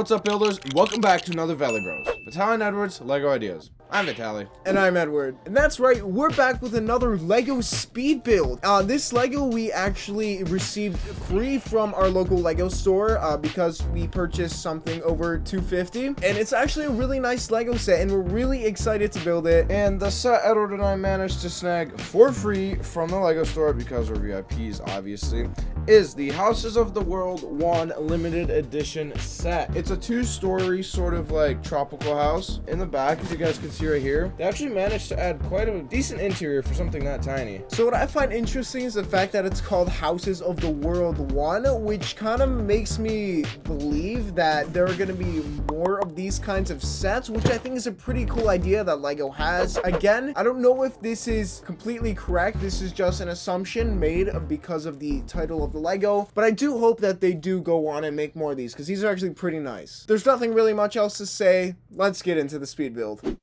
What's up, builders, and welcome back to another VELI Bros. Vitaly and Edwards, LEGO Ideas. I'm Vitaly. And I'm Edward. And that's right, we're back with another LEGO speed build. This LEGO we actually received free from our local LEGO store because we purchased something over $250. And it's actually a really nice LEGO set, and we're really excited to build it. And the set Edward and I managed to snag for free from the LEGO store, because we're VIPs, obviously, is the Houses of the World 1 limited edition set. It's a two-story sort of like tropical house. In the back, as you guys can see right here, they actually managed to add quite a decent interior for something that tiny. So what I find interesting is the fact that it's called Houses of the World 1, which kind of makes me believe that there are going to be more of these kinds of sets, which I think is a pretty cool idea that LEGO has. Again, I don't know if this is completely correct. This is just an assumption made because of the title of the LEGO, but I do hope that they do go on and make more of these, because these are actually pretty nice. There's nothing really much else to say. Let's get into the speed build.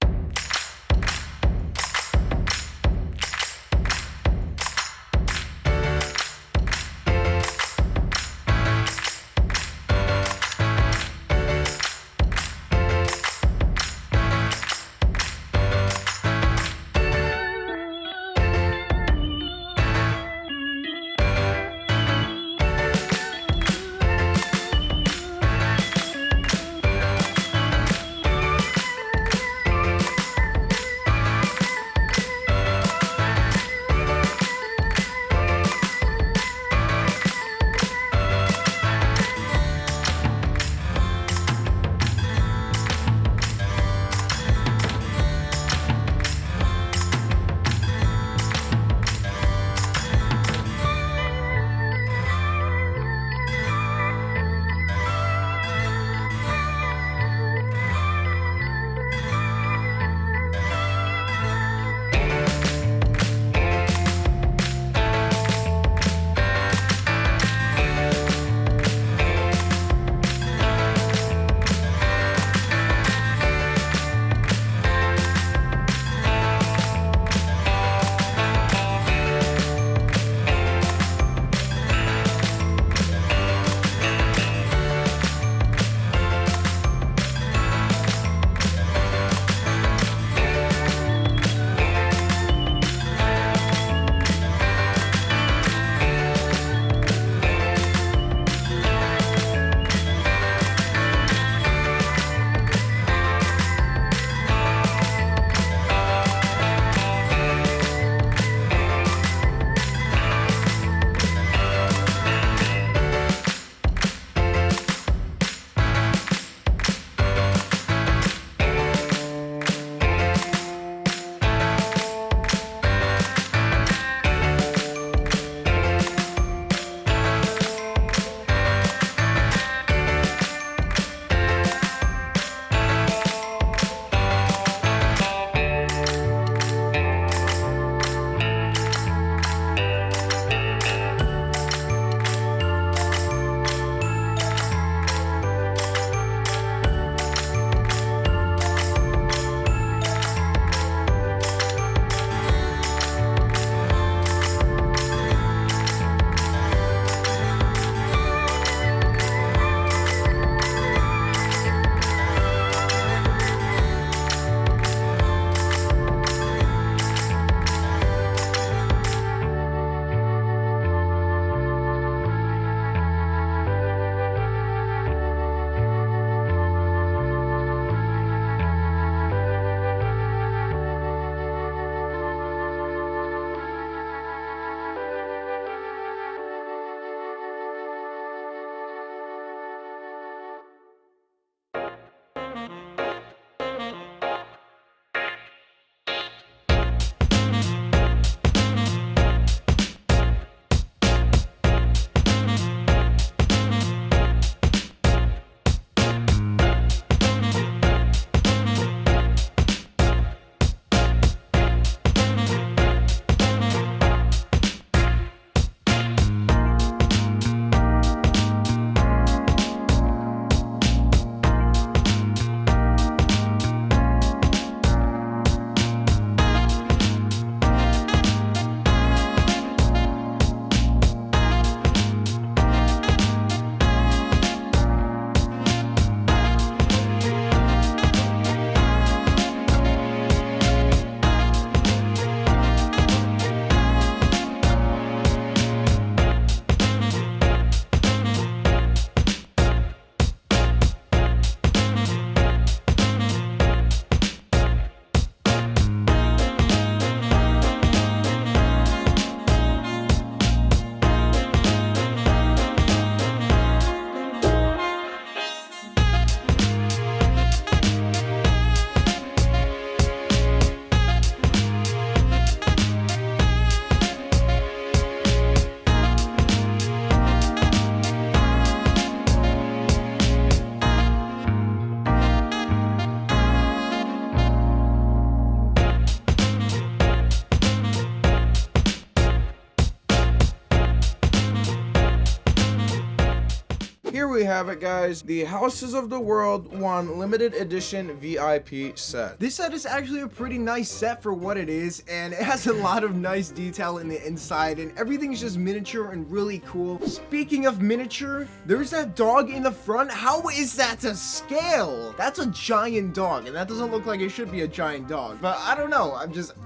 we have it, guys. The Houses of the World 1 limited edition VIP set. This set is actually a pretty nice set for what it is, and it has a lot of nice detail in the inside, and everything's just miniature and really cool. Speaking of miniature, there's that dog in the front. How is that to scale? That's a giant dog, and that doesn't look like it should be a giant dog, but I don't know.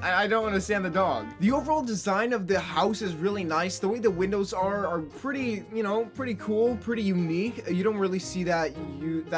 I don't understand the dog. The overall design of the house is really nice. The way the windows are pretty, you know, pretty cool, pretty unique. You don't really see that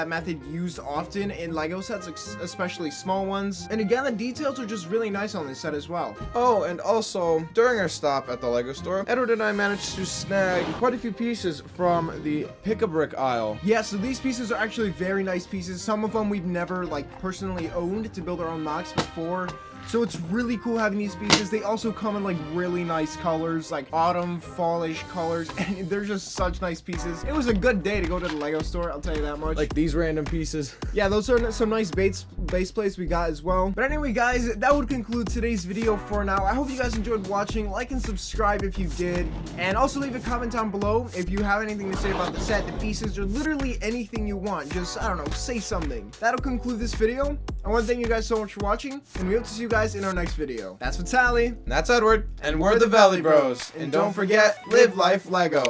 method used often in Lego sets, especially small ones. And again, the details are just really nice on this set as well. Oh, and also, during our stop at the Lego store, Edward and I managed to snag quite a few pieces from the pick-a-brick aisle. Yeah, so these pieces are actually very nice pieces. Some of them we've never, like, personally owned to build our own MOCs before. So it's really cool having these pieces. They also come in like really nice colors, like autumn, fallish colors, and they're just such nice pieces. It was a good day to go to the Lego store, I'll tell you that much. Like these random pieces. Yeah, those are some nice base plates we got as well. But anyway, guys, that would conclude today's video for now. I hope you guys enjoyed watching. Like and subscribe if you did. And also leave a comment down below if you have anything to say about the set, the pieces, or literally anything you want. Just, I don't know, say something. That'll conclude this video. I want to thank you guys so much for watching, and we hope to see you guys in our next video. That's Vitaly. That's Edward. And we're the VELI Bros. And don't forget, live life Lego.